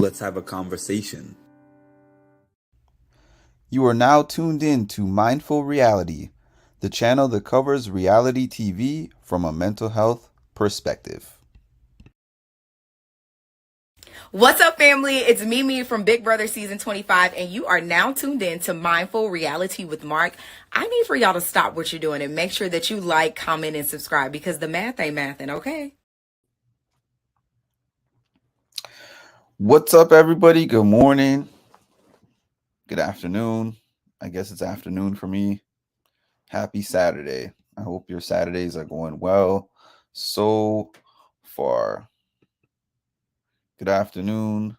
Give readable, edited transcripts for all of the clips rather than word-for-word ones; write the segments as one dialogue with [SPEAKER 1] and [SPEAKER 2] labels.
[SPEAKER 1] Let's have a conversation.
[SPEAKER 2] You are now tuned in to Mindful Reality, the channel that covers reality TV from a mental health perspective.
[SPEAKER 3] What's up, family? It's Mimi from Big Brother Season 25, and you are now tuned in to Mindful Reality with Mark. I need for y'all to stop what you're doing and make sure that you like, comment, and subscribe because the math ain't mathing, okay?
[SPEAKER 2] What's up, everybody? Good morning. Good afternoon. I guess it's afternoon for me. Happy Saturday. I hope your Saturdays are going well so far. Good afternoon,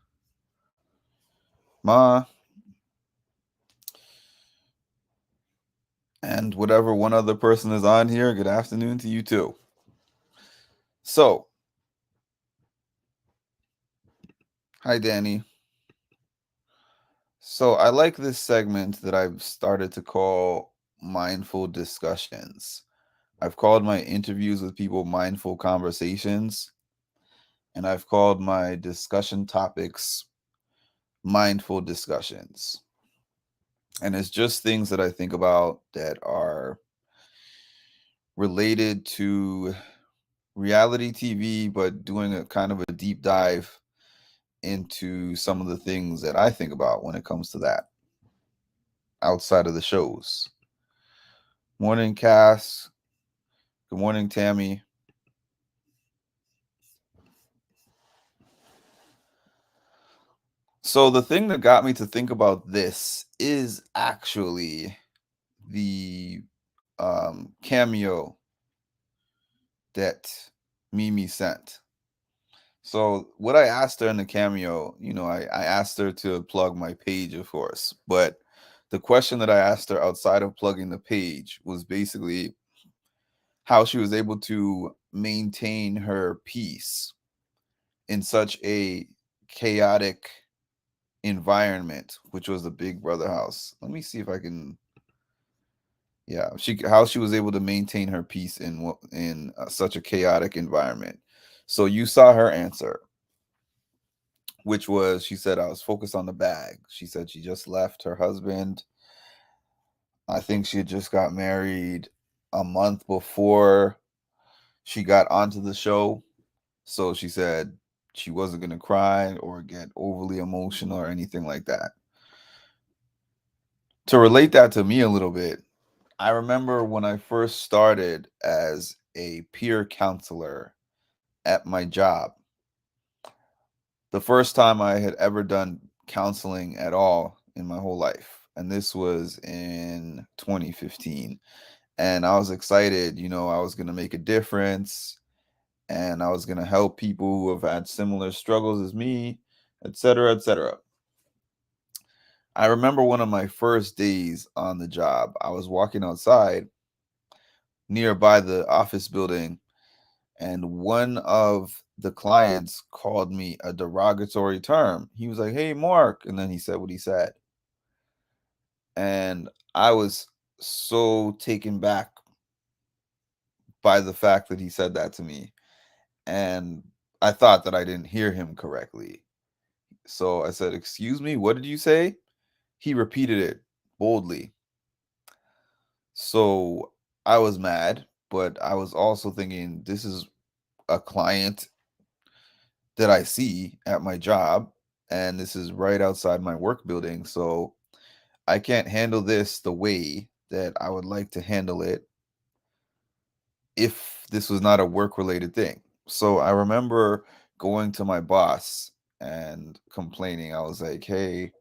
[SPEAKER 2] Ma, and whatever one other person is on here. Good afternoon to you too. So, hi, Danny. So, I like this segment that I've started to call Mindful Discussions. I've called my interviews with people Mindful Conversations, and I've called my discussion topics Mindful Discussions. And it's just things that I think about that are related to reality TV, but doing a kind of a deep dive into some of the things that I think about when it comes to that outside of the shows. Morning, Cass. Good morning, Tammy. So, the thing that got me to think about this is actually the cameo that Mimi sent. So, what I asked her in the cameo, I asked her to plug my page, of course, but the question that I asked her outside of plugging the page was basically how she was able to maintain her peace in such a chaotic environment, which was the Big Brother house. Let me see if I can. Yeah, how she was able to maintain her peace in such a chaotic environment. So you saw her answer, which was she said I was focused on the bag. She said she just left her husband. I think she had just got married a month before she got onto the show. So she said she wasn't going to cry or get overly emotional or anything like that. To relate that to me a little bit, I remember when I first started as a peer counselor at my job, the first time I had ever done counseling at all in my whole life. And this was in 2015. And I was excited, I was going to make a difference and I was going to help people who have had similar struggles as me, et cetera, et cetera. I remember one of my first days on the job, I was walking outside nearby the office building, and one of the clients called me a derogatory term. He was like, "Hey, Mark," and then he said what he said. And I was so taken back by the fact that he said that to me. And I thought that I didn't hear him correctly. So I said, "Excuse me, what did you say?" He repeated it boldly. So I was mad, but I was also thinking, this is a client that I see at my job, and this is right outside my work building. So I can't handle this the way that I would like to handle it if this was not a work related thing. So I remember going to my boss and complaining. I was like, "Hey,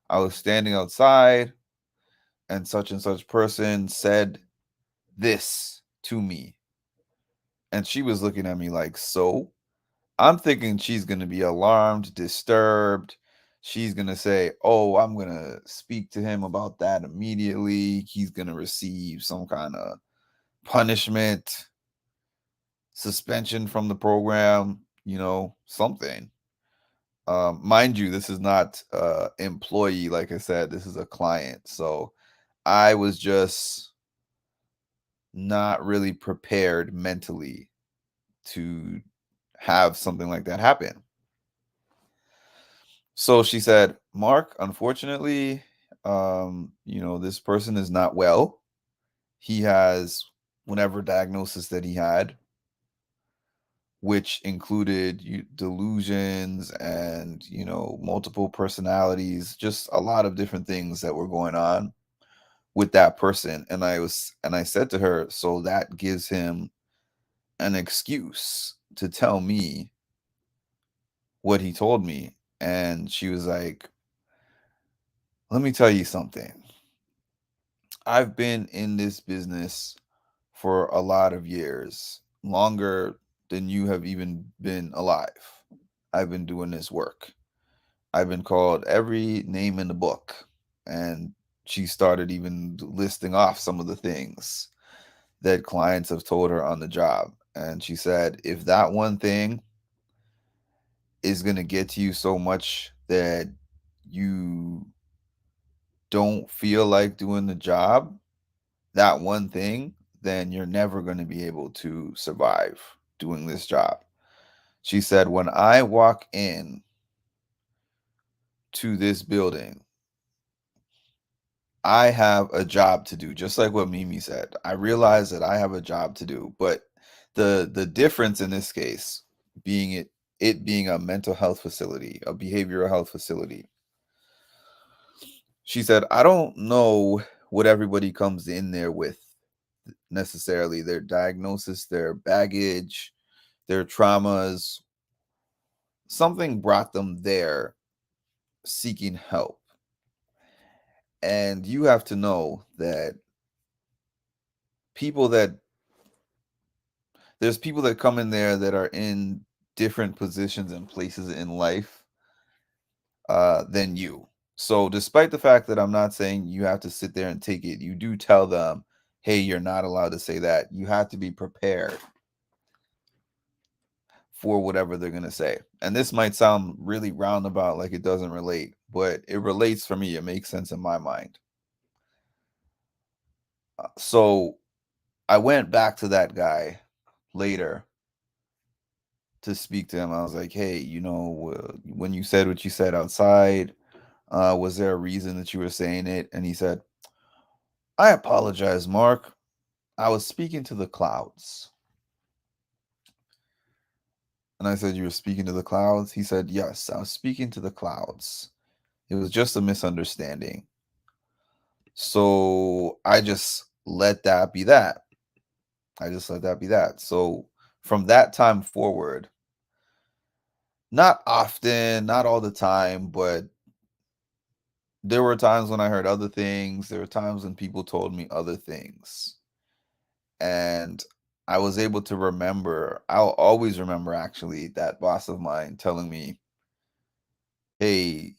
[SPEAKER 2] I was standing outside and such person said this to me." And she was looking at me like, "So?" I'm thinking she's going to be alarmed, disturbed. She's going to say, "Oh, I'm going to speak to him about that immediately. He's going to receive some kind of punishment, suspension from the program, something." Mind you, this is not employee, like I said, this is a client. So I was just not really prepared mentally to have something like that happen. So she said, Mark, unfortunately, this person is not well. He has whatever diagnosis that he had, which included delusions and, multiple personalities, just a lot of different things that were going on with that person. And I said to her, so that gives him an excuse to tell me what he told me. And she was like, let me tell you something. I've been in this business for a lot of years, longer than you have even been alive. I've been doing this work. I've been called every name in the book. And she started even listing off some of the things that clients have told her on the job. And she said, if that one thing is going to get to you so much that you don't feel like doing the job, that one thing, then you're never going to be able to survive doing this job. She said, when I walk in to this building, I have a job to do, just like what Mimi said. I realize that I have a job to do, but the difference in this case being it being a mental health facility, a behavioral health facility. She said, I don't know what everybody comes in there with necessarily, their diagnosis, their baggage, their traumas. Something brought them there seeking help. And you have to know that people that there's people that come in there that are in different positions and places in life than you. So despite the fact that I'm not saying you have to sit there and take it, you do tell them, hey, you're not allowed to say that. You have to be prepared for whatever they're going to say. And this might sound really roundabout, like it doesn't relate, but it relates for me. It makes sense in my mind. So I went back to that guy later to speak to him. I was like, hey, when you said what you said outside, was there a reason that you were saying it? And he said, I apologize, Mark. I was speaking to the clouds. And I said, you were speaking to the clouds? He said, yes, I was speaking to the clouds. It was just a misunderstanding. So I just let that be that. I just let that be that. So from that time forward, not often, not all the time, but there were times when I heard other things. There were times when people told me other things. And I was able to remember, I'll always remember actually that boss of mine telling me, hey,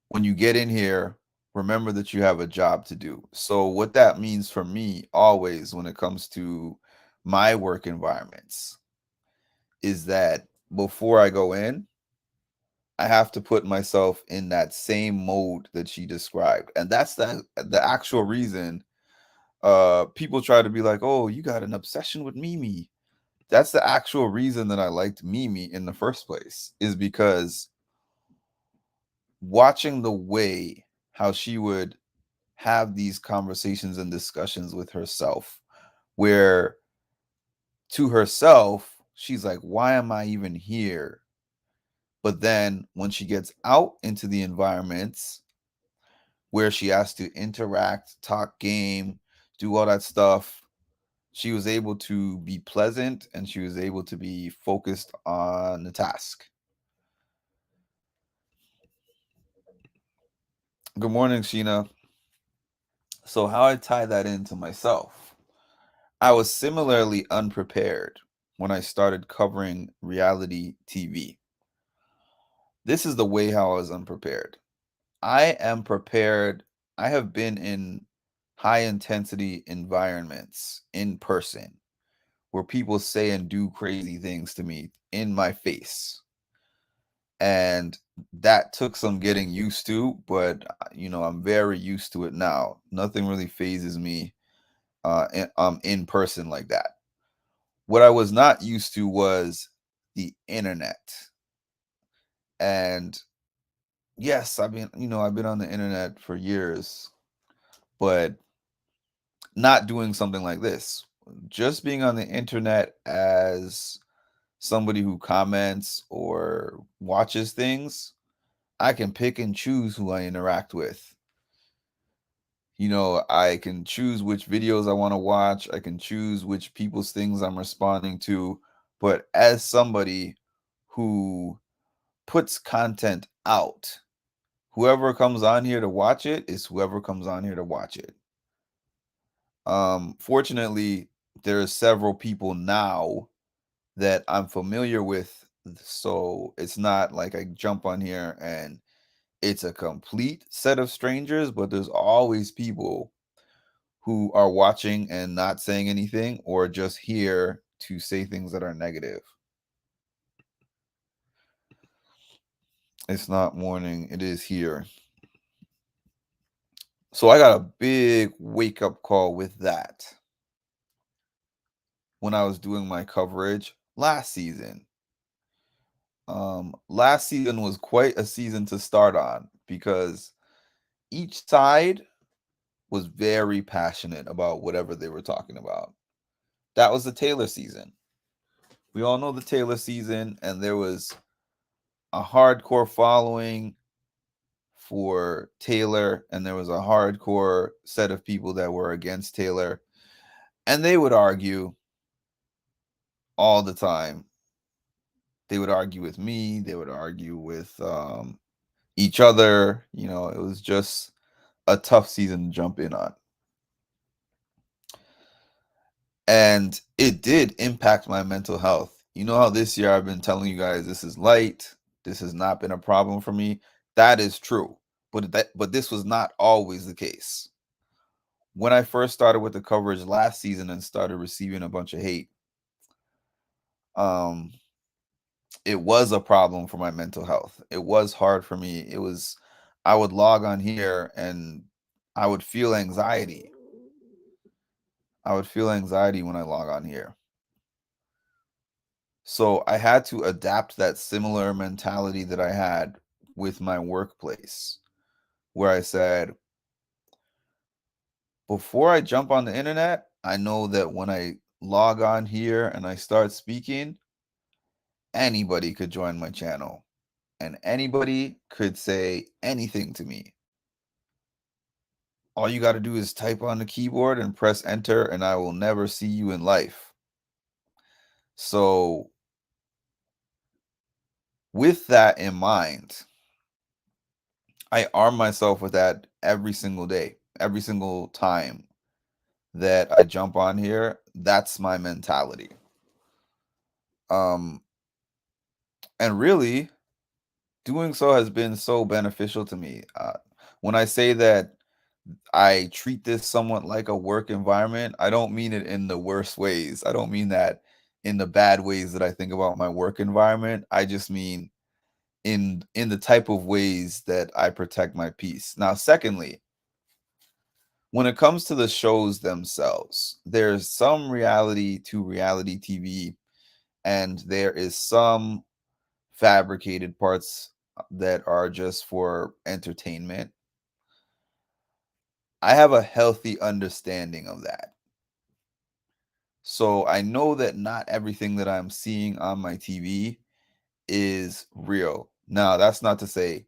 [SPEAKER 2] when you get in here, remember that you have a job to do. So what that means for me always when it comes to my work environments is that before I go in, I have to put myself in that same mode that she described. And that's the actual reason people try to be like, "Oh, you got an obsession with Mimi." That's the actual reason that I liked Mimi in the first place, is because watching the way how she would have these conversations and discussions with herself, where to herself, she's like, why am I even here? But then when she gets out into the environments where she has to interact, talk game, do all that stuff, she was able to be pleasant and she was able to be focused on the task. Good morning, Sheena. So, how I tie that into myself, I was similarly unprepared when I started covering reality TV. This is the way how I was unprepared. I am prepared. I have been in high intensity environments in person where people say and do crazy things to me in my face. And that took some getting used to, but I'm very used to it now. Nothing really phases me in person like that. What I was not used to was the internet. And yes, I've been on the internet for years, but not doing something like this. Just being on the internet as somebody who comments or watches things, I can pick and choose who I interact with. I can choose which videos I want to watch. I can choose which people's things I'm responding to. But as somebody who puts content out, whoever comes on here to watch it is whoever comes on here to watch it. Fortunately, there are several people now that I'm familiar with, so it's not like I jump on here and it's a complete set of strangers, but there's always people who are watching and not saying anything or just here to say things that are negative. It's not morning, it is here. So I got a big wake up call with that when I was doing my coverage last season. Last season was quite a season to start on because each side was very passionate about whatever they were talking about. That was the Taylor season. We all know the Taylor season, and there was a hardcore following for Taylor, and there was a hardcore set of people that were against Taylor, and they would argue all the time. They would argue with me, they would argue with each other. It was just a tough season to jump in on. And it did impact my mental health. You know how this year I've been telling you guys this is light, this has not been a problem for me. That is true. But this was not always the case. When I first started with the coverage last season and started receiving a bunch of hate, um it was a problem for my mental health. It was hard for me. I would log on here and I would feel anxiety. I would feel anxiety when I log on here. So I had to adapt that similar mentality that I had with my workplace, where I said, before I jump on the internet, I know that when I log on here and I start speaking, anybody could join my channel and anybody could say anything to me. All you got to do is type on the keyboard and press enter, and I will never see you in life. So, with that in mind, I arm myself with that every single day, every single time that I jump on here. That's my mentality. Um, and really, doing so has been so beneficial to me. When I say that I treat this somewhat like a work environment, I don't mean it in the worst ways. I don't mean that in the bad ways that I think about my work environment. I just mean in the type of ways that I protect my peace. Now, secondly, when it comes to the shows themselves, there's some reality to reality TV, and there is some fabricated parts that are just for entertainment. I have a healthy understanding of that. So I know that not everything that I'm seeing on my TV is real. Now, that's not to say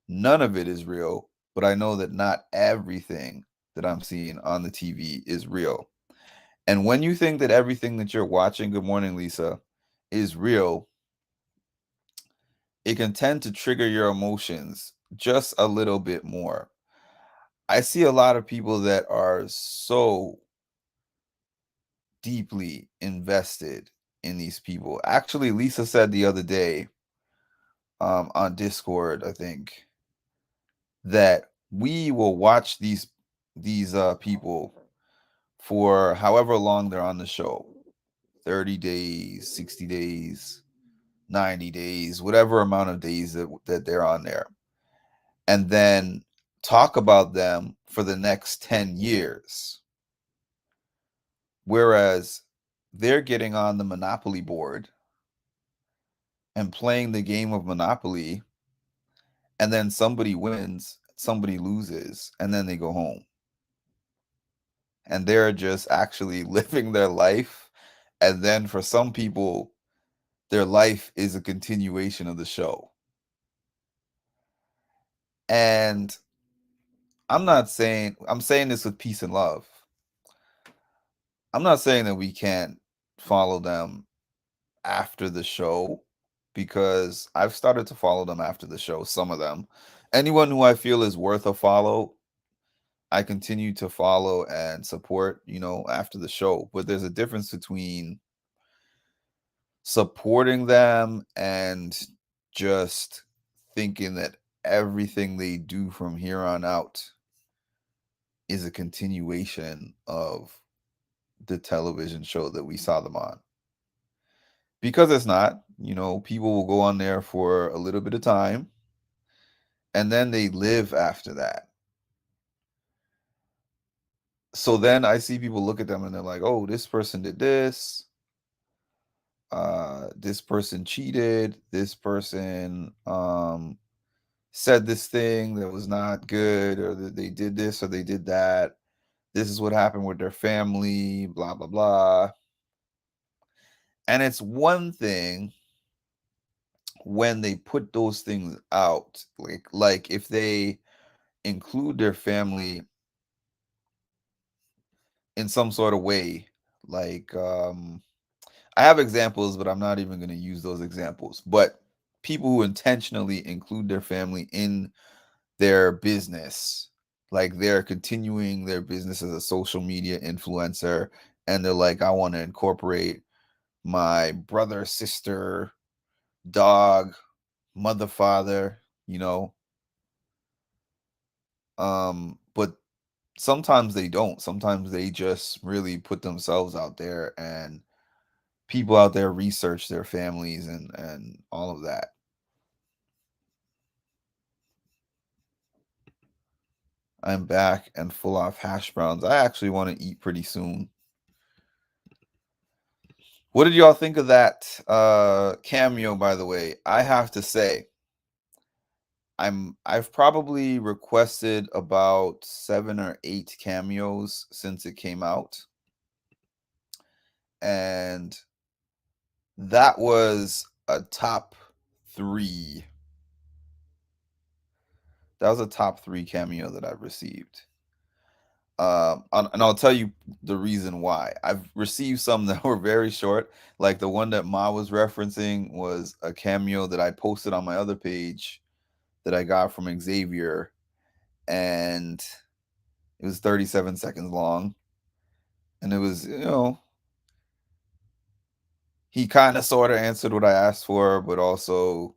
[SPEAKER 2] none of it is real, but I know that not everything that I'm seeing on the TV is real. And when you think that everything that you're watching, good morning, Lisa, is real, it can tend to trigger your emotions just a little bit more. I see a lot of people that are so deeply invested in these people. Actually, Lisa said the other day on Discord, I think, that we will watch these people for however long they're on the show, 30 days, 60 days, 90 days, whatever amount of days that they're on there, and then talk about them for the next 10 years. Whereas they're getting on the Monopoly board and playing the game of Monopoly and then somebody wins, somebody loses, and then they go home. And they're just actually living their life. And then for some people, their life is a continuation of the show. And I'm saying this with peace and love. I'm not saying that we can't follow them after the show, because I've started to follow them after the show, some of them. Anyone who I feel is worth a follow, I continue to follow and support, after the show. But there's a difference between supporting them and just thinking that everything they do from here on out is a continuation of the television show that we saw them on. Because it's not. People will go on there for a little bit of time and then they live after that. So then I see people look at them and they're like, oh, this person did this. This person cheated. This person said this thing that was not good, or that they did this or they did that. This is what happened with their family, blah, blah, blah. And it's one thing when they put those things out, like if they include their family in some sort of way, like I have examples, but I'm not even going to use those examples. But people who intentionally include their family in their business, like they're continuing their business as a social media influencer, and they're like, I want to incorporate my brother, sister, dog, mother, father, but sometimes they don't. Sometimes they just really put themselves out there, and people out there research their families and all of that. I'm back and full off hash browns. I actually want to eat pretty soon. What did y'all think of that cameo, by the way? I have to say, I've probably requested about 7 or 8 cameos since it came out. And that was a top 3. That was a top 3 cameo that I've received. And I'll tell you the reason why. I've received some that were very short. Like the one that Ma was referencing was a cameo that I posted on my other page that I got from Xavier, and it was 37 seconds long. And it was, he kind of sort of answered what I asked for, but also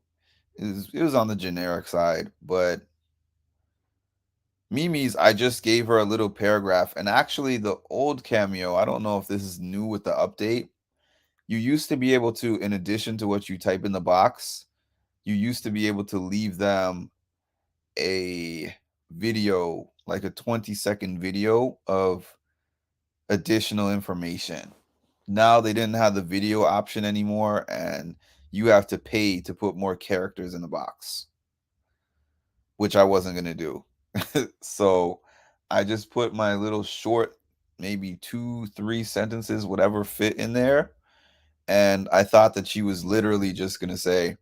[SPEAKER 2] it was on the generic side. But Mimi's, I just gave her a little paragraph. And actually, the old cameo, I don't know if this is new with the update. You used to be able to, in addition to what you type in the box, you used to be able to leave them a video, like a 20-second video of additional information. Now they didn't have the video option anymore, and you have to pay to put more characters in the box, which I wasn't going to do. So I just put my little short, maybe 2-3 sentences, whatever fit in there. And I thought that she was literally just going to say,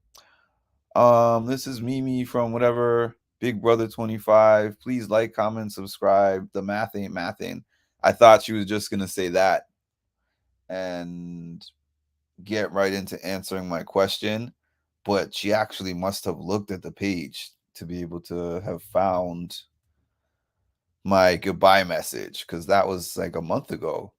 [SPEAKER 2] this is Mimi from whatever, Big Brother 25. Please like, comment, subscribe. The math ain't mathing. I thought she was just going to say that and get right into answering my question. But she actually must have looked at the page to be able to have found my goodbye message, because that was like a month ago.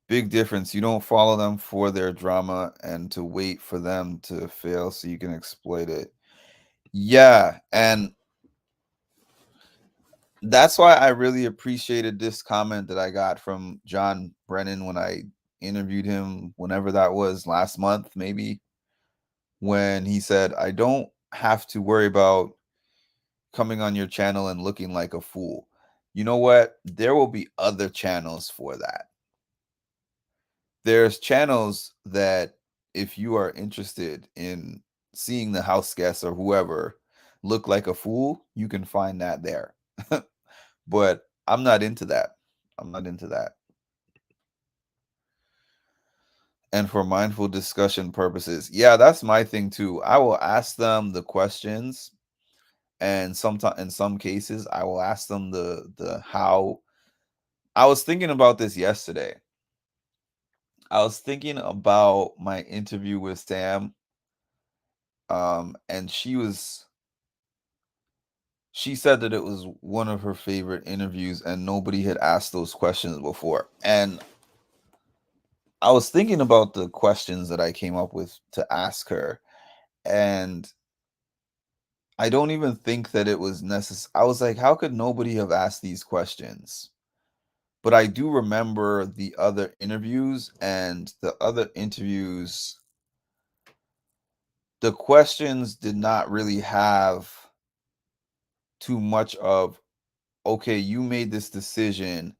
[SPEAKER 2] Big difference. You don't follow them for their drama and to wait for them to fail so you can exploit it. Yeah, and that's why I really appreciated this comment that I got from John Brennan when I interviewed him, whenever that was, last month maybe, when he said, I don't have to worry about coming on your channel and looking like a fool. You know what? There will be other channels for that. There's channels that, if you are interested in seeing the house guests or whoever look like a fool, you can find that there. But I'm not into that. I'm not into that. And for mindful discussion purposes, yeah, that's my thing too. I will ask them the questions, and sometimes in some cases I will ask them the how. I was thinking about this yesterday. I was thinking about my interview with Sam, and she said that it was one of her favorite interviews and nobody had asked those questions before. And I was thinking about the questions that I came up with to ask her, and I don't even think that it was necessary. I was like, how could nobody have asked these questions? But I do remember the other interviews, and the other interviews, the questions did not really have too much of, okay, you made this decision.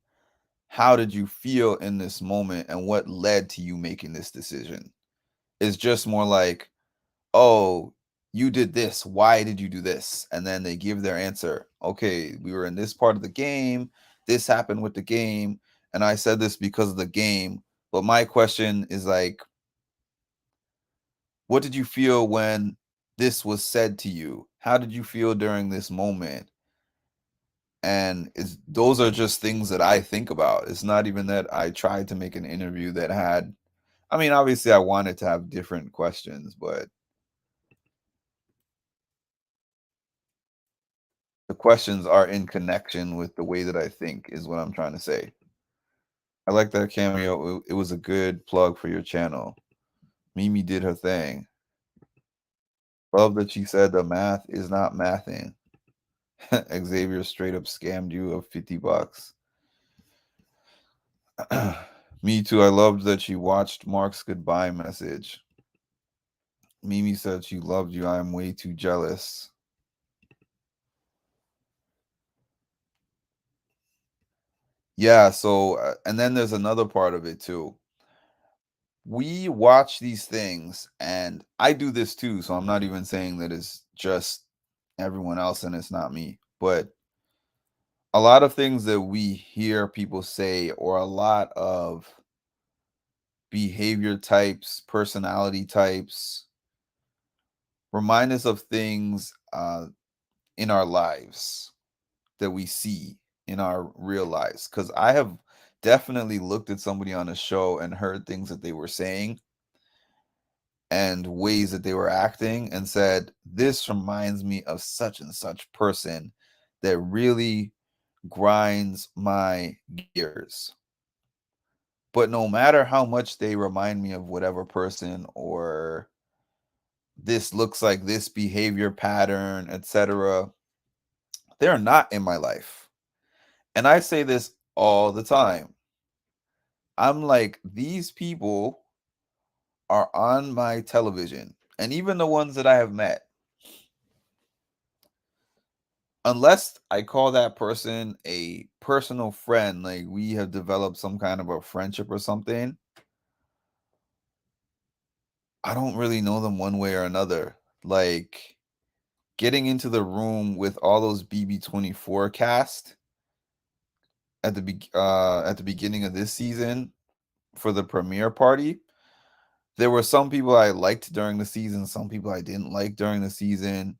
[SPEAKER 2] How did you feel in this moment? And what led to you making this decision? It's just more like, oh, you did this. Why did you do this? And then they give their answer. Okay, we were in this part of the game. This happened with the game. And I said this because of the game. But my question is like, what did you feel when this was said to you? How did you feel during this moment? And those are just things that I think about. It's not even that I tried to make an interview that had, I mean, obviously I wanted to have different questions, but the questions are in connection with the way that I think, is what I'm trying to say. I like that cameo. It was a good plug for your channel. Mimi did her thing. Love that she said the math is not mathing. Xavier straight up scammed you of $50. Me too. I loved that she watched Mark's goodbye message. Mimi said she loved you. I am way too jealous. Yeah, so and then there's another part of it too. We watch these things, and I do this too, so I'm not even saying that it's just everyone else and it's not me. But a lot of things that we hear people say, or a lot of behavior types, personality types, remind us of things in our lives that we see in our real lives. Because I have definitely looked at somebody on a show and heard things that they were saying and ways that they were acting and said, this reminds me of such and such person that really grinds my gears. But no matter how much they remind me of whatever person, or this looks like this behavior pattern, etc., they're not in my life. And I say this all the time. I'm like, these people are on my television, and even the ones that I have met, unless I call that person a personal friend, like we have developed some kind of a friendship or something, I don't really know them one way or another. Like getting into the room with all those BB24 cast at the beginning of this season for the premiere party. There were some people I liked during the season, some people I didn't like during the season,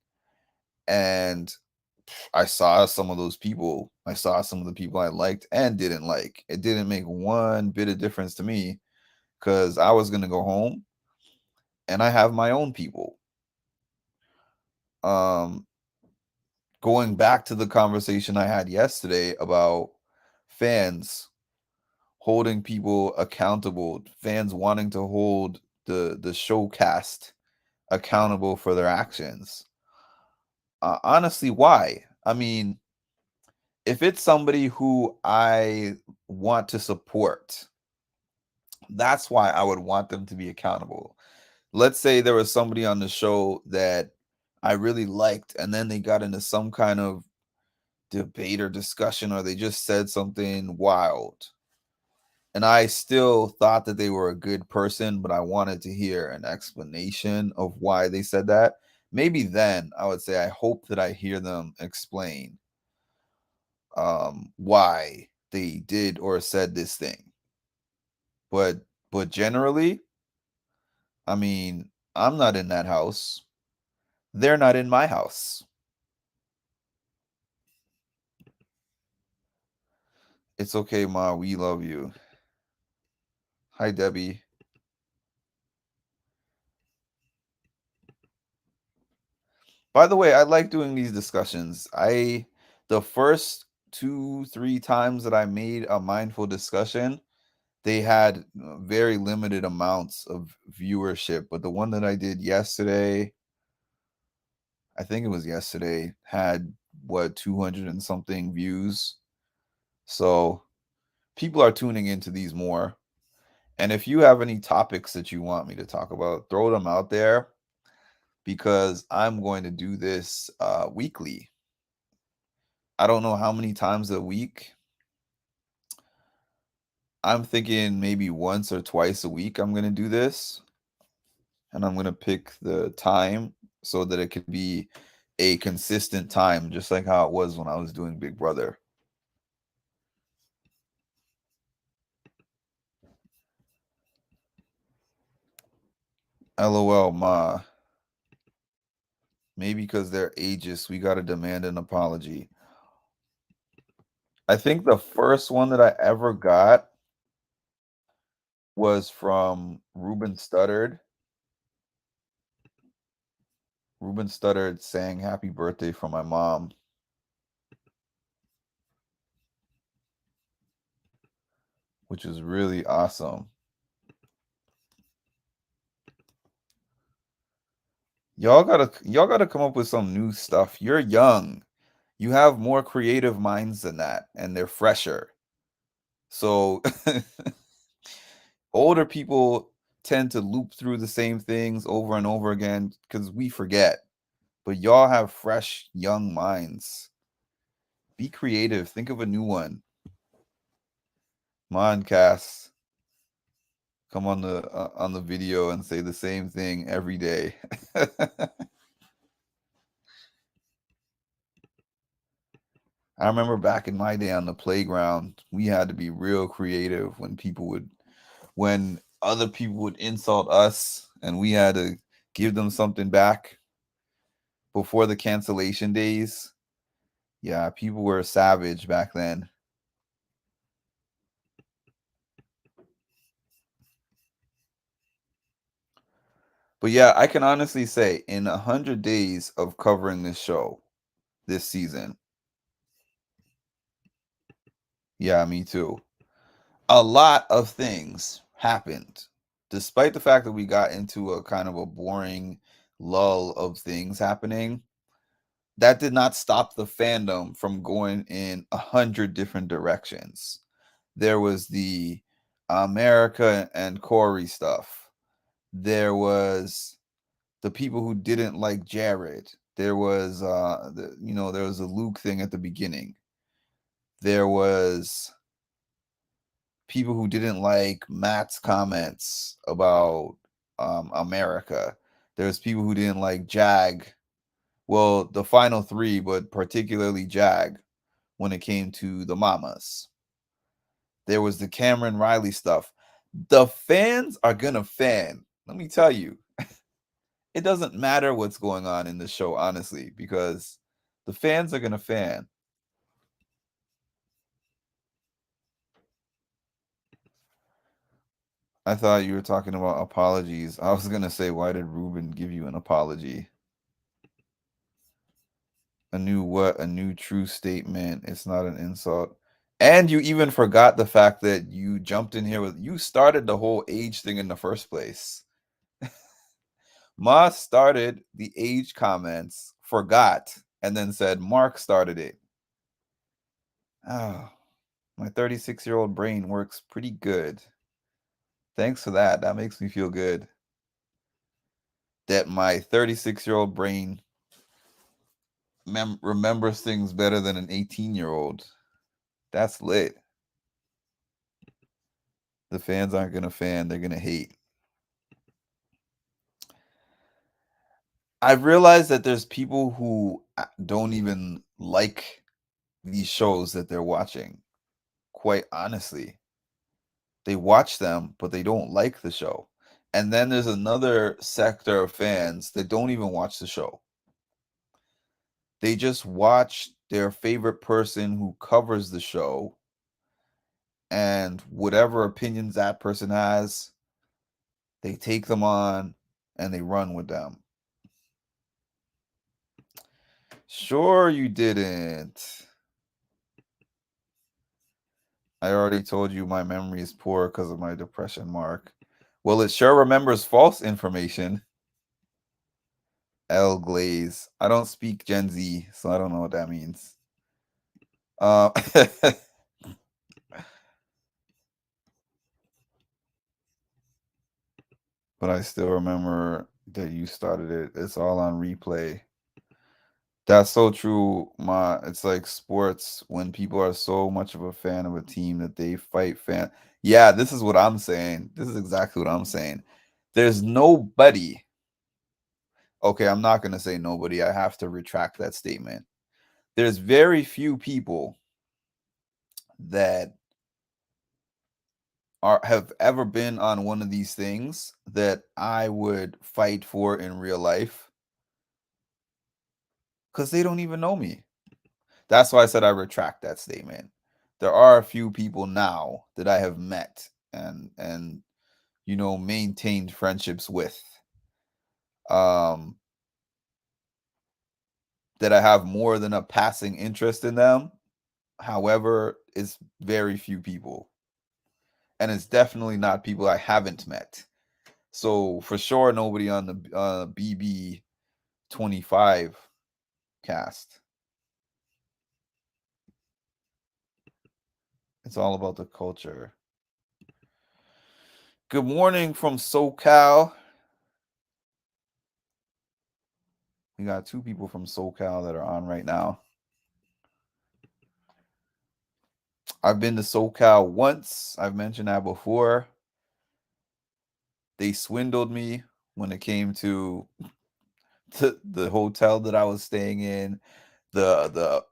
[SPEAKER 2] and I saw some of those people. I saw some of the people I liked and didn't like. It didn't make one bit of difference to me because I was gonna go home and I have my own people. Um, Going back to the conversation I had yesterday about fans holding people accountable, fans wanting to hold the show cast accountable for their actions. Honestly, why? I mean, if it's somebody who I want to support, that's why I would want them to be accountable. Let's say there was somebody on the show that I really liked, and then they got into some kind of debate or discussion, or they just said something wild. and I still thought that they were a good person, but I wanted to hear an explanation of why they said that. Maybe then I would say I hope that I hear them explain why they did or said this thing. But generally, I mean, I'm not in that house. They're not in my house. It's okay, Ma. We love you. Hi, Debbie. By the way, I like doing these discussions. The first 2, 3 times that I made a mindful discussion, they had very limited amounts of viewership. But the one that I did yesterday, I think it was yesterday, had what 200 and something views. So people are tuning into these more. And if you have any topics that you want me to talk about, throw them out there because I'm going to do this weekly. I don't know how many times a week. I'm thinking maybe once or twice a week I'm going to do this. And I'm going to pick the time so that it could be a consistent time, just like how it was when I was doing Big Brother. LOL, Ma. Maybe because they're ageist, we got to demand an apology. I think the first one that I ever got was from Ruben Studdard. Ruben Studdard sang happy birthday for my mom, which is really awesome. Y'all gotta come up with some new stuff. You're young. You have more creative minds than that, and they're fresher. So older people tend to loop through the same things over and over again because we forget. But y'all have fresh, young minds. Be creative. Think of a new one. Come on, Cass. Come on the video and say the same thing every day. I remember back in my day on the playground, we had to be real creative when other people would insult us and we had to give them something back before the cancellation days. Yeah, people were savage back then. But yeah, I can honestly say in 100 days of covering this show this season, yeah, me too. A lot of things happened. Despite the fact that we got into a kind of a boring lull of things happening, that did not stop the fandom from going in 100 different directions. There was the America and Corey stuff. There was the people who didn't like Jared. There was there was a Luke thing at the beginning. There was people who didn't like Matt's comments about America. There's people who didn't like Jag. Well, the final three, but particularly Jag when it came to the mamas. There was the Cameron Riley stuff. The fans are gonna fan. Let me tell you, it doesn't matter what's going on in the show, honestly, because the fans are gonna fan. I thought you were talking about apologies. I was gonna say, why did Ruben give you an apology? A new what? A new true statement. It's not an insult. And you even forgot the fact that you jumped in here with you started the whole age thing in the first place. Ma started the age comments, forgot, and then said Mark started it. Oh, my 36-year-old brain works pretty good. Thanks for that. That makes me feel good. That my 36-year-old brain remembers things better than an 18-year-old. That's lit. The fans aren't gonna fan, they're gonna hate. I've realized that there's people who don't even like these shows that they're watching. Quite honestly, they watch them, but they don't like the show. And then there's another sector of fans that don't even watch the show. They just watch their favorite person who covers the show, and whatever opinions that person has, they take them on and they run with them. Sure, you didn't. I already told you my memory is poor because of my depression, Mark. Well, it sure remembers false information. L Glaze. I don't speak Gen Z, so I don't know what that means. Uh, but I still remember that you started it. It's all on replay. That's so true. It's like sports when people are so much of a fan of a team that they fight fan. Yeah, this is what I'm saying. This is exactly what I'm saying. There's nobody. Okay, I'm not gonna say nobody. I have to retract that statement. There's very few people that have ever been on one of these things that I would fight for in real life because they don't even know me. That's why I said I retract that statement. There are a few people now that I have met and maintained friendships with, um, that I have more than a passing interest in them. However, it's very few people, and it's definitely not people I haven't met. So for sure, nobody on the BB25 cast. It's all about the culture. Good morning from SoCal. We got two people from SoCal that are on right now. I've been to SoCal once. I've mentioned that before. They swindled me when it came to the hotel that I was staying in, the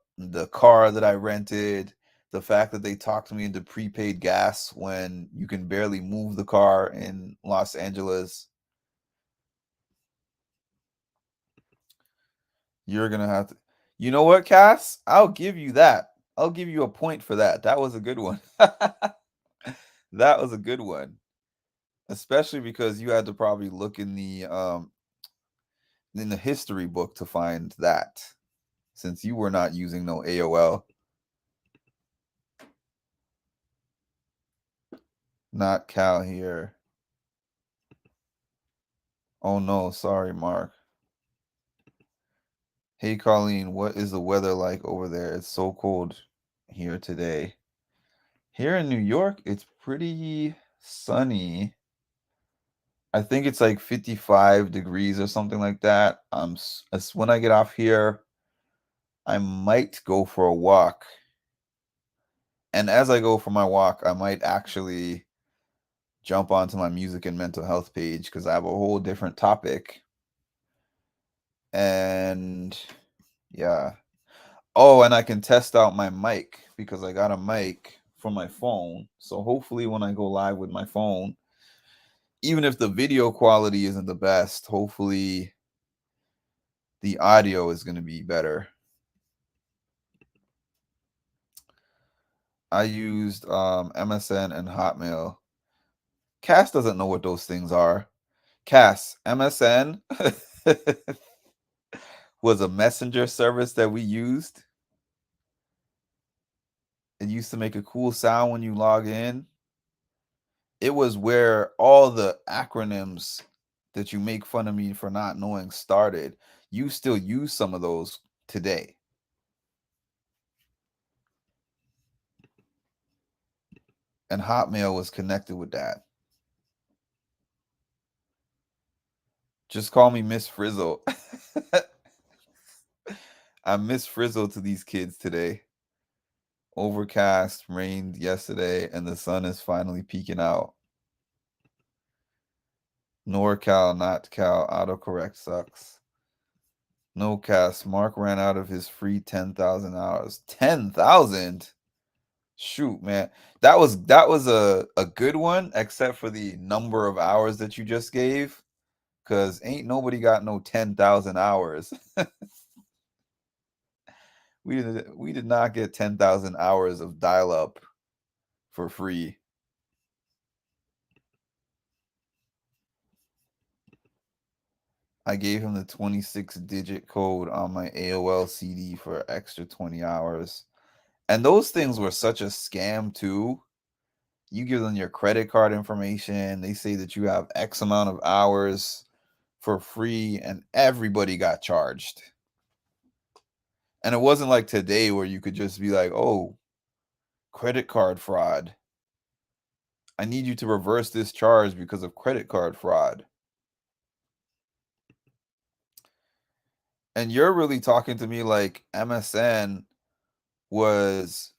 [SPEAKER 2] car that I rented, the fact that they talked me into prepaid gas when you can barely move the car in Los Angeles. You're gonna have to. You know what, Cass? I'll give you that. I'll give you a point for that. That was a good one. That was a good one. Especially because you had to probably look in the history book to find that, since you were not using no AOL. Not Cal here. Oh no, sorry, Mark. Hey Colleen, what is the weather like over there? It's so cold here today. Here in New York, it's pretty sunny. I think it's like 55 degrees or something like that. When I get off here, I might go for a walk. And as I go for my walk, I might actually jump onto my music and mental health page because I have a whole different topic. And yeah. Oh, and I can test out my mic because I got a mic from my phone. So hopefully when I go live with my phone, even if the video quality isn't the best, hopefully the audio is going to be better. I used MSN and Hotmail. Cass doesn't know what those things are. Cass, MSN was a messenger service that we used. It used to make a cool sound when you log in. It was where all the acronyms that you make fun of me for not knowing started. You still use some of those today. And Hotmail was connected with that. Just call me Miss Frizzle. I'm Miss Frizzle to these kids today. Overcast, rained yesterday, and the sun is finally peeking out. NorCal, not Cal, autocorrect sucks. No cast. Mark ran out of his free 10,000 hours. 10,000? Shoot, man. That was a good one, except for the number of hours that you just gave. Cause ain't nobody got no 10,000 hours. We did not get 10,000 hours of dial-up for free. I gave him the 26-digit code on my AOL CD for extra 20 hours. And those things were such a scam too. You give them your credit card information, they say that you have X amount of hours for free, and everybody got charged. And it wasn't like today where you could just be like, "Oh, credit card fraud. I need you to reverse this charge because of credit card fraud." And you're really talking to me like MSN was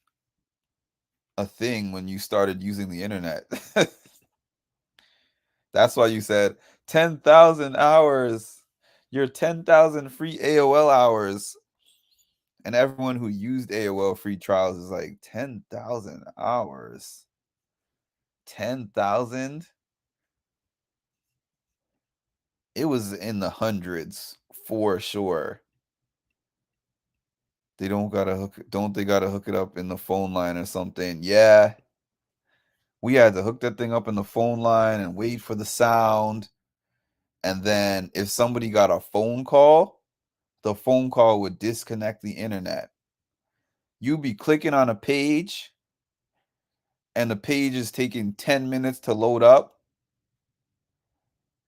[SPEAKER 2] a thing when you started using the internet. That's why you said 10,000 hours. Your 10,000 free AOL hours. And everyone who used AOL free trials is like 10,000 hours. 10,000? It was in the hundreds for sure. Don't they gotta hook it up in the phone line or something? Yeah. We had to hook that thing up in the phone line and wait for the sound. And then if somebody got a phone call, the phone call would disconnect the internet. You'd be clicking on a page and the page is taking 10 minutes to load up.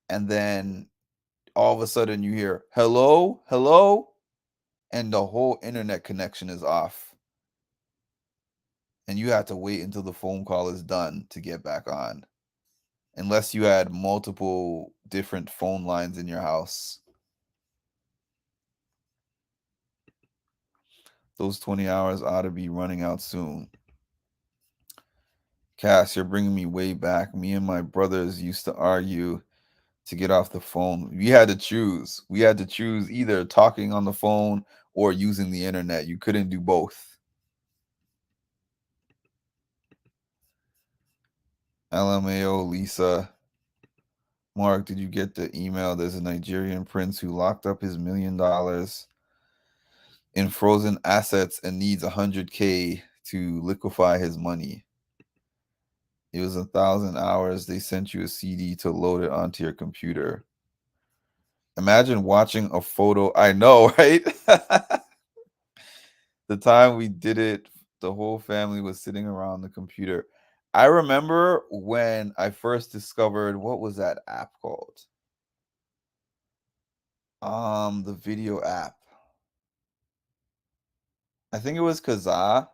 [SPEAKER 2] And then all of a sudden you hear, hello, hello, and the whole internet connection is off. And you have to wait until the phone call is done to get back on. Unless you had multiple different phone lines in your house. Those 20 hours ought to be running out soon. Cass, you're bringing me way back. Me and my brothers used to argue to get off the phone. We had to choose. We had to choose either talking on the phone or using the internet. You couldn't do both. LMAO, Lisa. Mark, did you get the email? There's a Nigerian prince who locked up his $1 million in frozen assets and needs 100K to liquefy his money. It was 1,000 hours. They sent you a CD to load it onto your computer. Imagine watching a photo. I know, right? The time we did it, the whole family was sitting around the computer. I remember when I first discovered, what was that app called? The video app. I think it was Kazaa.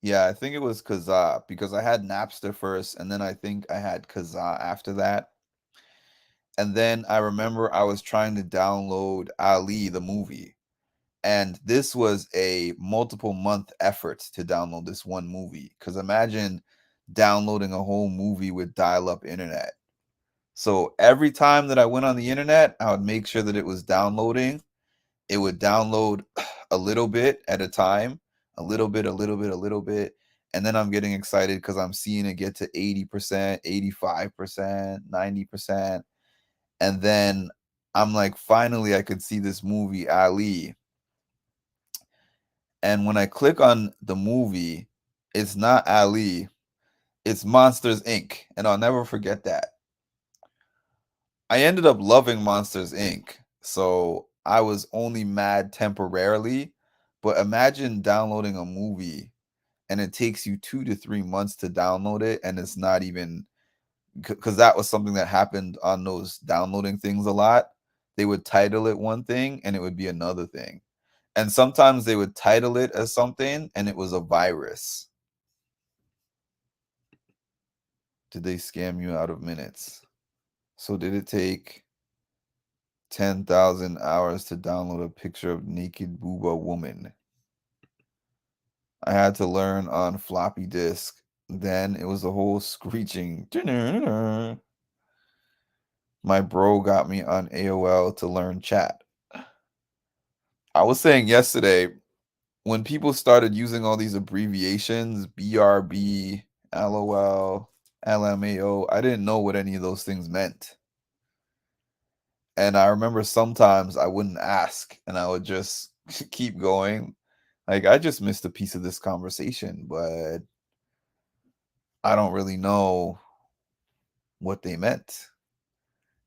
[SPEAKER 2] Yeah, I think it was Kazaa because I had Napster first, and then I think I had Kazaa after that. And then I remember I was trying to download Ali, the movie. And this was a multiple month effort to download this one movie. Because imagine downloading a whole movie with dial up internet. So every time that I went on the internet, I would make sure that it was downloading. It would download a little bit at a time, a little bit, a little bit, a little bit. And then I'm getting excited because I'm seeing it get to 80%, 85%, 90%. And then I'm like, finally, I could see this movie, Ali. And when I click on the movie, it's not Ali, it's Monsters Inc. And I'll never forget that. I ended up loving Monsters Inc. So I was only mad temporarily. But imagine downloading a movie and it takes you 2 to 3 months to download it. And it's not even because that was something that happened on those downloading things a lot. They would title it one thing and it would be another thing. And sometimes they would title it as something and it was a virus. Did they scam you out of minutes? So did it take 10,000 hours to download a picture of naked booba woman? I had to learn on floppy disk. Then it was the whole screeching. My bro got me on AOL to learn chat. I was saying yesterday, when people started using all these abbreviations, BRB, LOL, LMAO, I didn't know what any of those things meant. And I remember sometimes I wouldn't ask and I would just keep going. Like, I just missed a piece of this conversation, but I don't really know what they meant.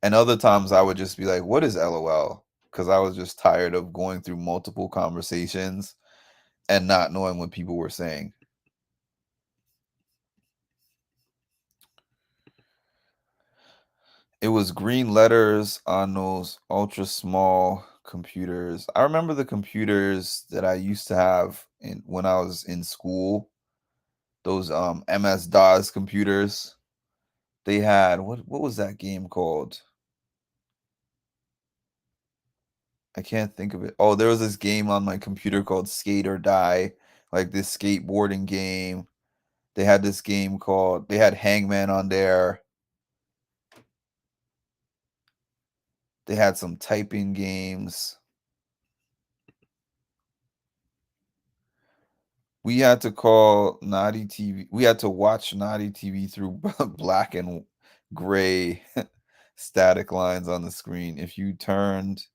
[SPEAKER 2] And other times I would just be like, what is LOL? Because I was just tired of going through multiple conversations and not knowing what people were saying. It was green letters on those ultra small computers. I remember the computers that I used to have when I was in school, those MS-DOS computers. They had what was that game called? I can't think of it. Oh, there was this game on my computer called Skate or Die, like this skateboarding game. They had this game called they had Hangman on there. They had some typing games. We had to call Naughty TV. We had to watch Naughty TV through black and gray static lines on the screen. If you turned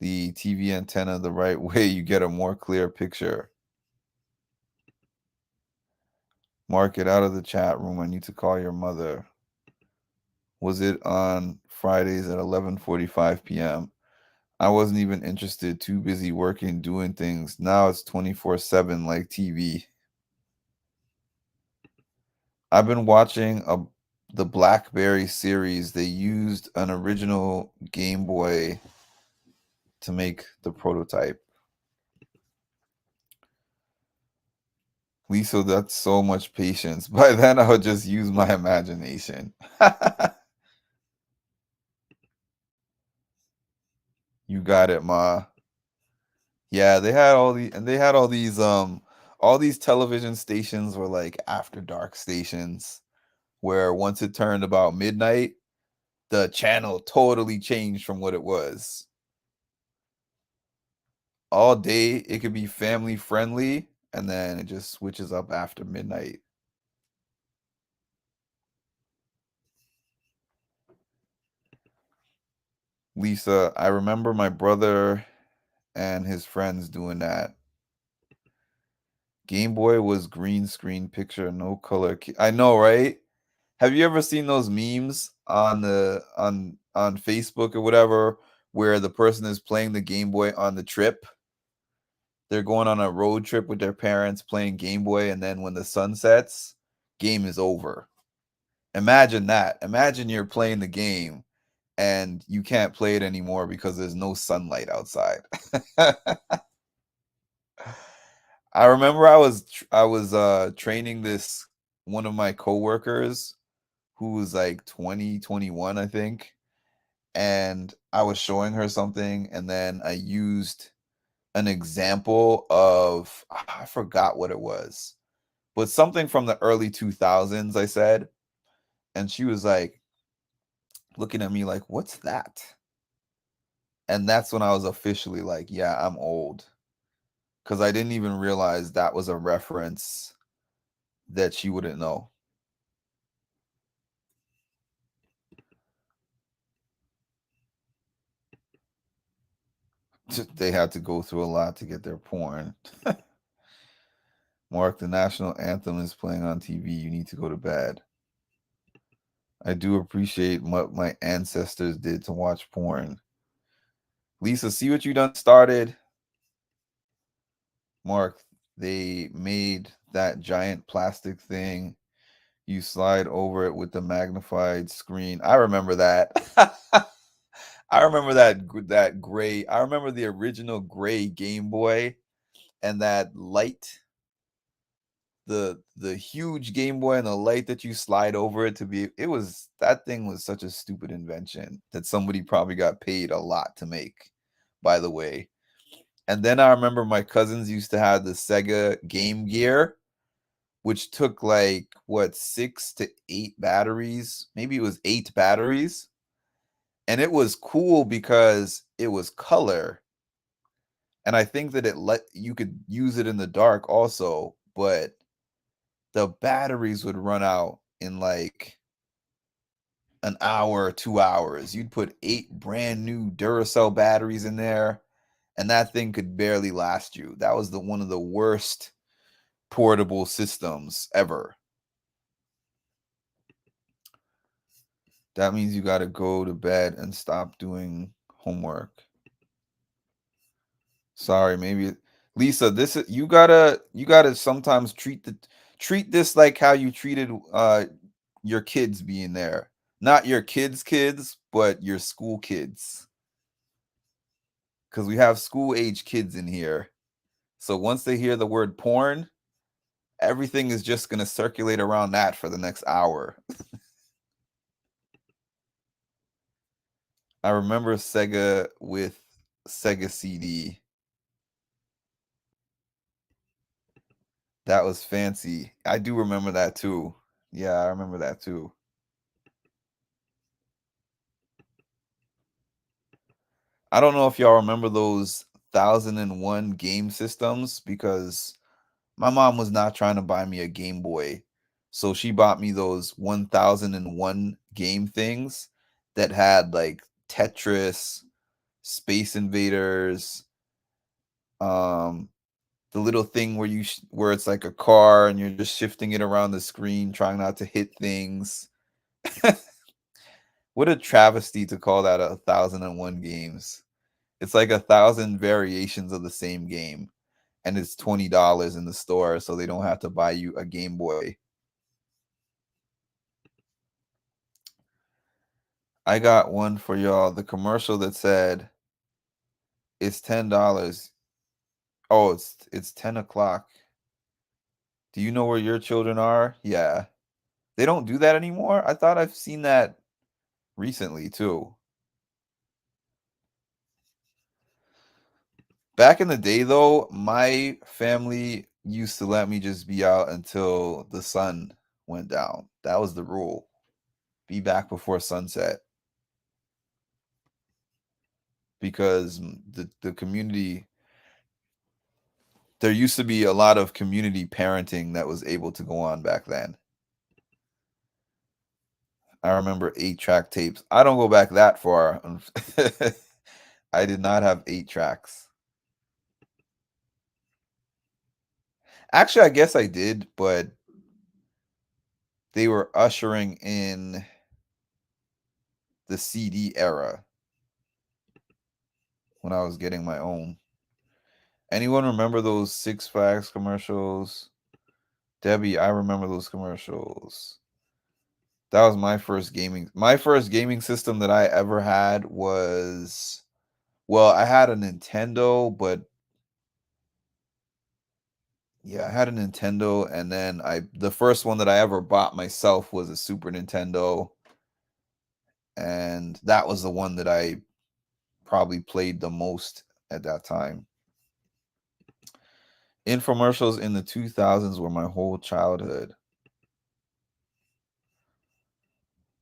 [SPEAKER 2] the TV antenna the right way, you get a more clear picture. Mark it out of the chat room. I need to call your mother. Was it on Fridays at 11:45 p.m.? I wasn't even interested, too busy working, doing things. Now it's 24/7 like TV. I've been watching the BlackBerry series. They used an original Game Boy to make the prototype. Lisa, that's so much patience. By then, I would just use my imagination. You got it, Ma. Yeah, they had all these television stations were like after dark stations where once it turned about midnight, the channel totally changed from what it was. All day it could be family friendly and then it just switches up after midnight. Lisa, I remember my brother and his friends doing that. Game Boy was green screen picture, no color. I know, right? Have you ever seen those memes on on Facebook or whatever where the person is playing the Game Boy on the trip? They're going on a road trip with their parents playing Game Boy, and then when the sun sets, game is over. Imagine that. Imagine you're playing the game and you can't play it anymore because there's no sunlight outside. I remember I was training this one of my coworkers who was like 20, 21, I think, and I was showing her something and then I used an example of I forgot what it was, but something from the early 2000s I said, and she was like looking at me like, "What's that?" And that's when I was officially like, "Yeah, I'm old." Cuz I didn't even realize that was a reference that she wouldn't know. They had to go through a lot to get their porn. Mark, the national anthem is playing on TV. You need to go to bed. I do appreciate what my ancestors did to watch porn. Lisa, see what you done started? Mark, they made that giant plastic thing. You slide over it with the magnified screen. I remember that. I remember that gray. I remember the original gray Game Boy and that light, the huge Game Boy and the light that you slide over it to be. It was that thing was such a stupid invention that somebody probably got paid a lot to make. By the way, And then I remember my cousins used to have the Sega Game Gear, which took like what 6 to 8 batteries. Maybe it was 8 batteries. And it was cool because it was color. And I think that it let you could use it in the dark also, but the batteries would run out in like an hour or 2 hours. You'd put 8 brand new Duracell batteries in there, and that thing could barely last you. That was the one of the worst portable systems ever. That means you got to go to bed and stop doing homework. Sorry, maybe Lisa, this is you gotta sometimes treat this like how you treated your kids being there. Not your kids, but your school kids. Because we have school age kids in here. So once they hear the word porn, everything is just gonna circulate around that for the next hour. I remember Sega with Sega CD. That was fancy. I do remember that too. Yeah, I remember that too. I don't know if y'all remember those 1001 game systems because my mom was not trying to buy me a Game Boy. So she bought me those 1001 game things that had like Tetris, Space Invaders, um the little thing where where it's like a car and you're just shifting it around the screen trying not to hit things. What a travesty to call that 1001 games. It's like 1,000 variations of the same game, and it's $20 in the store, so they don't have to buy you a Game Boy. I got one for y'all. The commercial that said it's $10. Oh, it's 10 o'clock. Do you know where your children are? Yeah. They don't do that anymore? I thought I've seen that recently too. Back in the day though, my family used to let me just be out until the sun went down. That was the rule. Be back before sunset. Because the community, there used to be a lot of community parenting that was able to go on back then. I remember 8-track tapes. I don't go back that far. I did not have 8 tracks. Actually, I guess I did, but they were ushering in the CD era when I was getting my own. Anyone remember those Six Flags commercials? Debbie, I remember those commercials. That was my first gaming. My first gaming system that I ever had was, well, I had a Nintendo, but yeah, I had a Nintendo, and then the first one that I ever bought myself was a Super Nintendo, and that was the one that I probably played the most at that time. Infomercials in the 2000s were my whole childhood.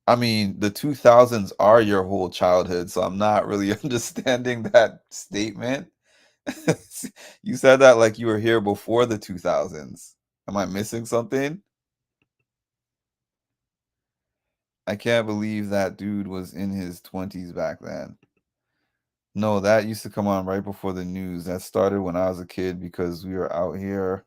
[SPEAKER 2] I mean, the 2000s are your whole childhood, so I'm not really understanding that statement. You said that like you were here before the 2000s. Am I missing something? I can't believe that dude was in his 20s back then. No, that used to come on right before the news. That started when I was a kid because we were out here.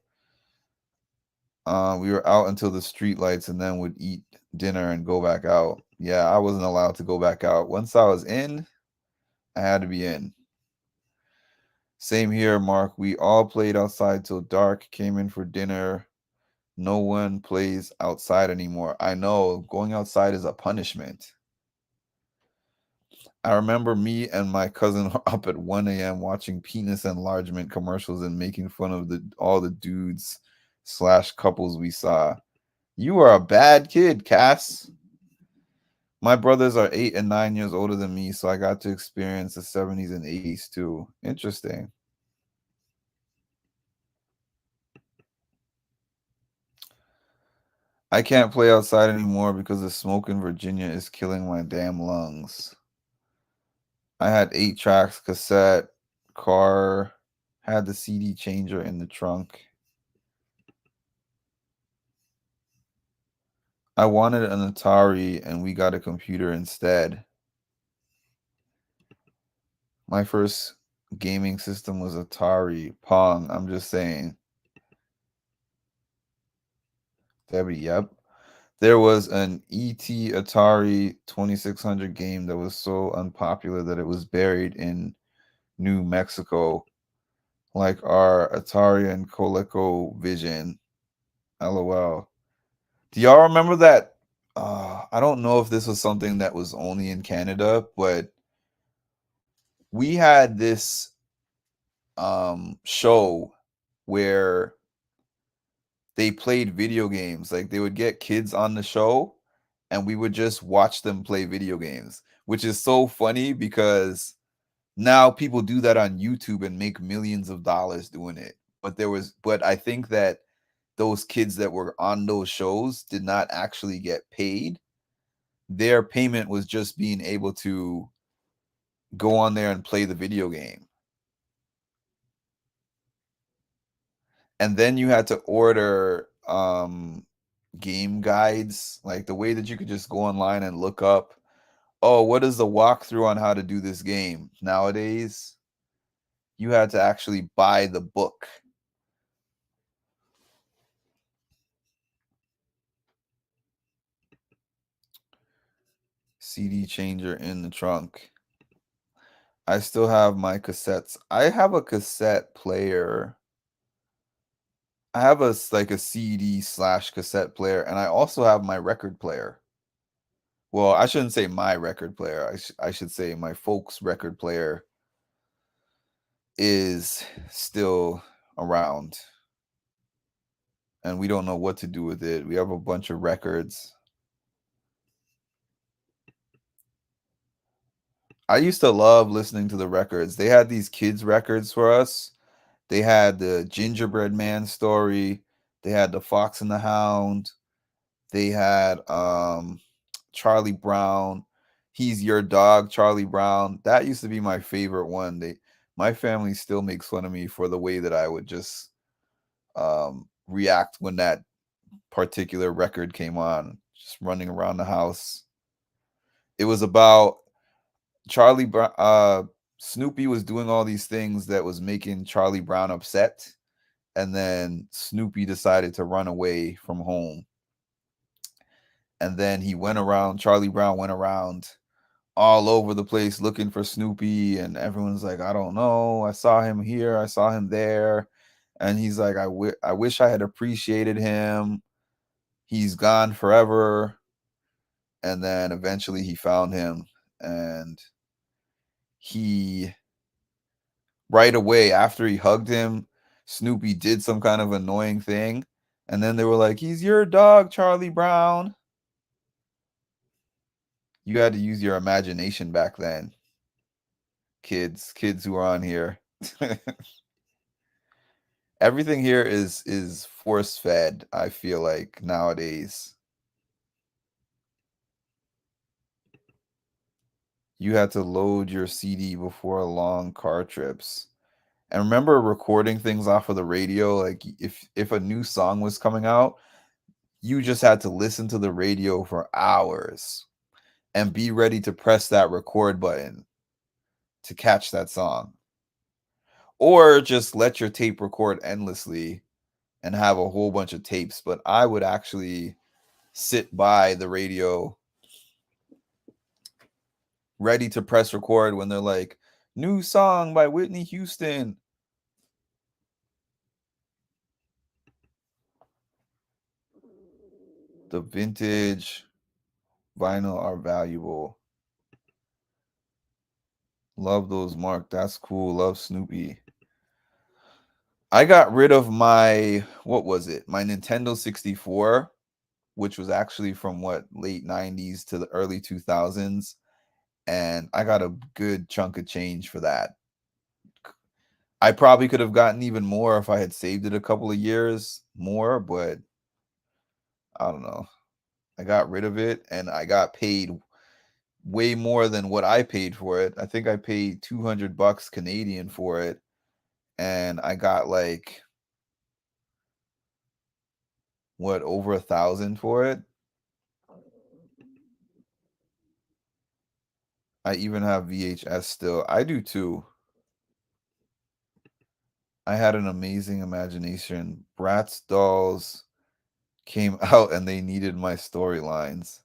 [SPEAKER 2] We were out until the street lights and then would eat dinner and go back out. Yeah, I wasn't allowed to go back out. Once I was in, I had to be in. Same here, Mark. We all played outside till dark, came in for dinner. No one plays outside anymore. I know going outside is a punishment. I remember me and my cousin up at 1 a.m. watching penis enlargement commercials and making fun of all the dudes / couples we saw. You are a bad kid, Cass. My brothers are 8 and 9 years older than me, so I got to experience the 70s and 80s too. Interesting. I can't play outside anymore because the smoke in Virginia is killing my damn lungs. I had 8 tracks, cassette, car, had the CD changer in the trunk. I wanted an Atari and we got a computer instead. My first gaming system was Atari. Pong, I'm just saying. Debbie, yep. There was an ET Atari 2600 game that was so unpopular that it was buried in New Mexico, like our Atari and ColecoVision. LOL. Do y'all remember that? I don't know if this was something that was only in Canada, but we had this show where they played video games. Like they would get kids on the show and we would just watch them play video games, which is so funny because now people do that on YouTube and make millions of dollars doing it. But I think that those kids that were on those shows did not actually get paid. Their payment was just being able to go on there and play the video game. And then you had to order game guides, like the way that you could just go online and look up, oh, what is the walkthrough on how to do this game? Nowadays, you had to actually buy the book. CD changer in the trunk. I still have my cassettes. I have a cassette player. I have like a CD slash cassette player, and I also have my record player. Well, I shouldn't say my record player. I should say my folks' record player is still around, and we don't know what to do with it. We have a bunch of records. I used to love listening to the records. They had these kids records for us. They had the Gingerbread Man story. They had the Fox and the Hound. They had Charlie Brown. He's Your Dog, Charlie Brown. That used to be my favorite one. My family still makes fun of me for the way that I would just react when that particular record came on, just running around the house. It was about Charlie Brown. Snoopy was doing all these things that was making Charlie Brown upset, and then Snoopy decided to run away from home. And then Charlie Brown went around all over the place looking for Snoopy, and everyone's like, I don't know, I saw him here, I saw him there. And he's like, I wish I had appreciated him. He's gone forever. And then eventually he found him, and he right away after he hugged him, Snoopy did some kind of annoying thing, and then they were like, he's your dog, Charlie Brown. You had to use your imagination back then, kids who are on here. Everything here is force fed, I feel like, nowadays. You had to load your CD before long car trips. And remember recording things off of the radio, like if a new song was coming out, you just had to listen to the radio for hours and be ready to press that record button to catch that song. Or just let your tape record endlessly and have a whole bunch of tapes. But I would actually sit by the radio ready to press record when they're like, new song by Whitney Houston. The vintage vinyl are valuable. Love those, Mark. That's cool. Love Snoopy. I got rid of my, what was it? My Nintendo 64, which was actually from late 90s to the early 2000s. And I got a good chunk of change for that. I probably could have gotten even more if I had saved it a couple of years more, but I don't know. I got rid of it and I got paid way more than what I paid for it. I think I paid 200 bucks Canadian for it and I got like what, over 1,000 for it. I even have VHS still. I do too. I had an amazing imagination. Bratz dolls came out and they needed my storylines.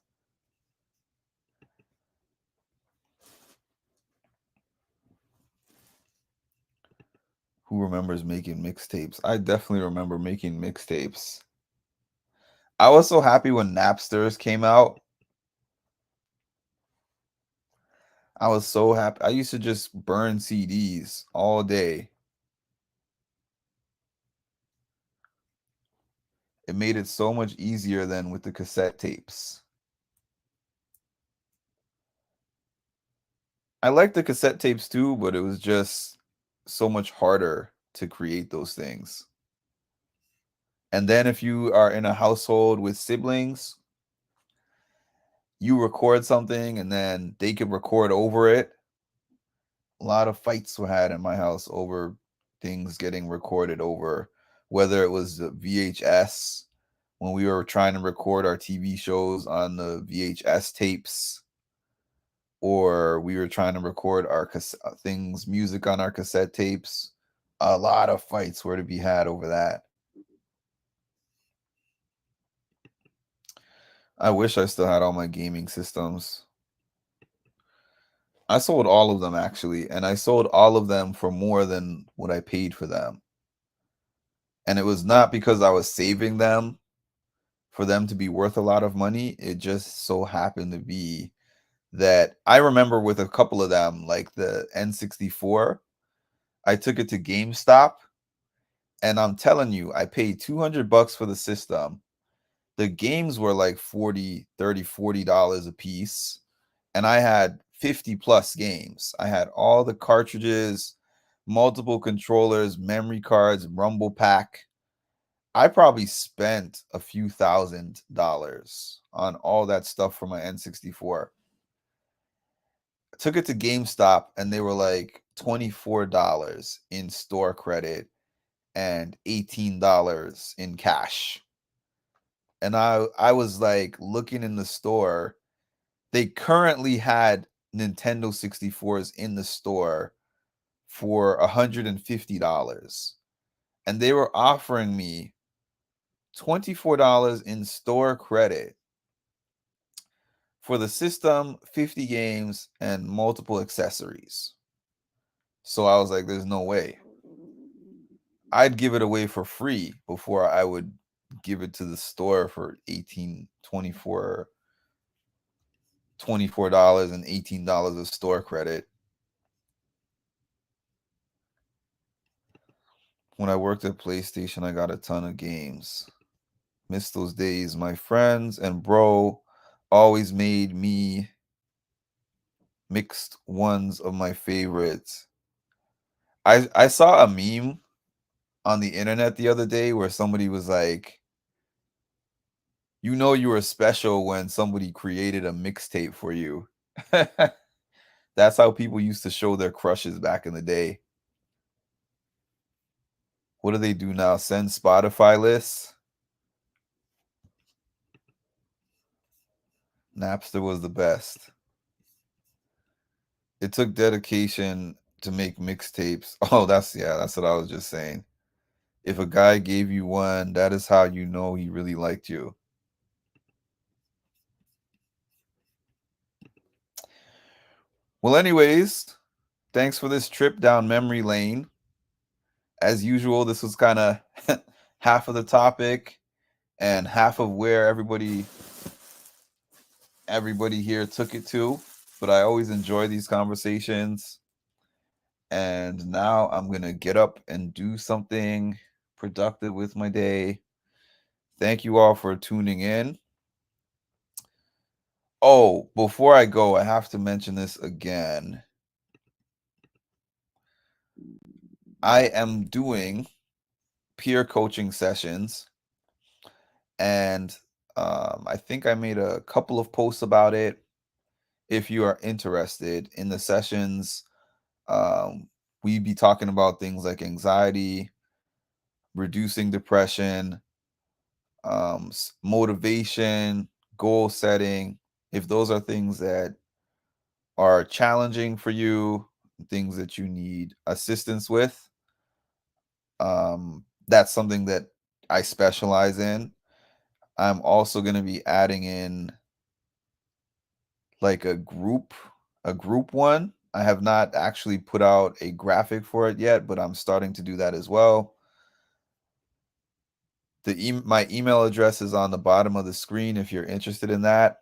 [SPEAKER 2] Who remembers making mixtapes? I definitely remember making mixtapes. I was so happy when Napsters came out. I was so happy. I used to just burn CDs all day. It made it so much easier than with the cassette tapes. I liked the cassette tapes too, but it was just so much harder to create those things. And then if you are in a household with siblings, you record something and then they could record over it. A lot of fights were had in my house over things getting recorded over, whether it was the VHS when we were trying to record our TV shows on the VHS tapes, or we were trying to record our things, music on our cassette tapes. A lot of fights were to be had over that. I wish I still had all my gaming systems. I sold all of them actually, and I sold all of them for more than what I paid for them. And it was not because I was saving them for them to be worth a lot of money. It just so happened to be that I remember with a couple of them, like the N64, I took it to GameStop, and I'm telling you, I paid 200 bucks for the system. The games were like 40, 30, $40 a piece, and I had 50 plus games. I had all the cartridges, multiple controllers, memory cards, rumble pack. I probably spent a few $1,000s on all that stuff for my N64. I took it to GameStop and they were like $24 in store credit and $18 in cash. And I was like looking in the store. They currently had Nintendo 64s in the store for $150. And they were offering me $24 in store credit for the system, 50 games, and multiple accessories. So I was like, there's no way. I'd give it away for free before I would give it to the store for 18, 24, $24 and $18 of store credit. When I worked at PlayStation, I got a ton of games. Miss those days. My friends and bro always made me mixed ones of my favorites. I saw a meme on the internet the other day where somebody was like, you know you were special when somebody created a mixtape for you. That's how people used to show their crushes back in the day. What do they do now? Send Spotify lists? Napster was the best. It took dedication to make mixtapes. Oh, that's what I was just saying. If a guy gave you one, that is how you know he really liked you. Well, anyways, thanks for this trip down memory lane. As usual, this was kind of half of the topic and half of where everybody here took it to. But I always enjoy these conversations. And now I'm going to get up and do something productive with my day. Thank you all for tuning in. Oh, before I go, I have to mention this again. I am doing peer coaching sessions, and I think I made a couple of posts about it. If you are interested in the sessions, we be talking about things like anxiety, reducing depression, motivation, goal setting. If those are things that are challenging for you, things that you need assistance with, that's something that I specialize in. I'm also going to be adding in like a group one. I have not actually put out a graphic for it yet, but I'm starting to do that as well. My email address is on the bottom of the screen if you're interested in that.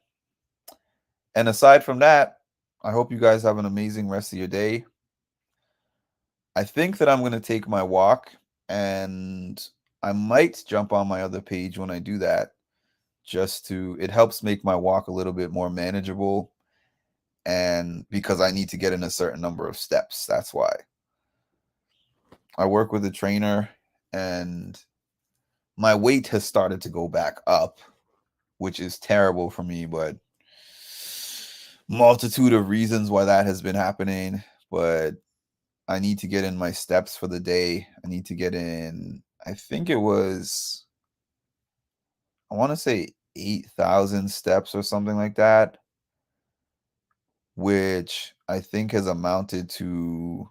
[SPEAKER 2] And aside from that, I hope you guys have an amazing rest of your day. I think that I'm going to take my walk, and I might jump on my other page when I do that, it helps make my walk a little bit more manageable, and because I need to get in a certain number of steps. That's why. I work with a trainer, and my weight has started to go back up, which is terrible for me, but multitude of reasons why that has been happening. But I need to get in my steps for the day. I need to get in, I think it was, I want to say 8,000 steps or something like that, which I think has amounted to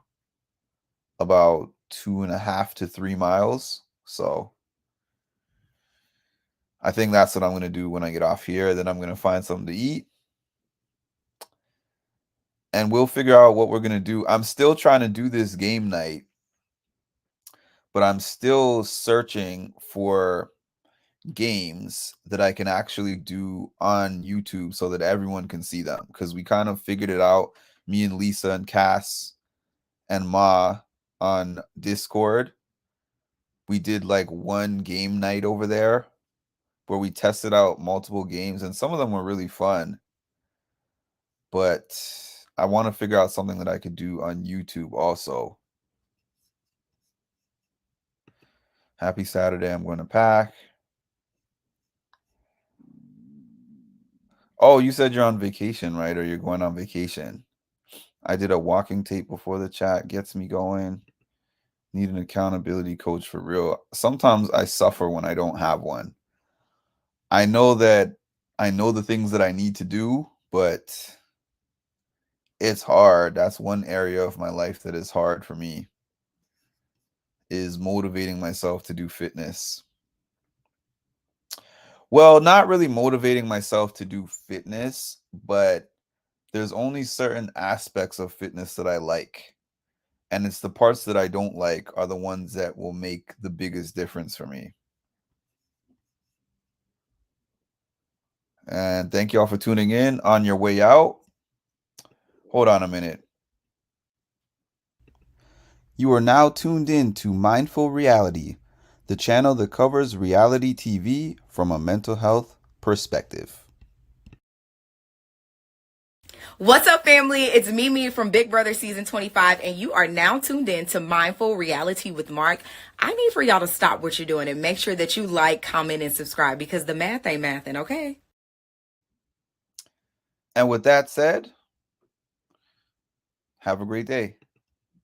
[SPEAKER 2] about 2.5 to 3 miles. So I think that's what I'm going to do when I get off here. Then I'm going to find something to eat, and we'll figure out what we're going to do. I'm still trying to do this game night, but I'm still searching for games that I can actually do on YouTube so that everyone can see them, because we kind of figured it out, me and Lisa and Cass and Ma on Discord. We did like one game night over there where we tested out multiple games, and some of them were really fun. But I want to figure out something that I could do on YouTube also. Happy Saturday. I'm going to pack. Oh, you said you're on vacation, right? Or you're going on vacation. I did a walking tape before the chat. Gets me going. Need an accountability coach for real. Sometimes I suffer when I don't have one. I know the things that I need to do, but it's hard. That's one area of my life that is hard for me, is motivating myself to do fitness. Well, not really motivating myself to do fitness, but there's only certain aspects of fitness that I like. And it's the parts that I don't like are the ones that will make the biggest difference for me. And thank you all for tuning in. On your way out, hold on a minute. You are now tuned in to Mindful Reality, the channel that covers reality TV from a mental health perspective.
[SPEAKER 3] What's up, family? It's Mimi from Big Brother Season 25, and you are now tuned in to Mindful Reality with Mark. I need for y'all to stop what you're doing and make sure that you like, comment, and subscribe, because the math ain't mathin', okay?
[SPEAKER 2] And with that said, have a great day.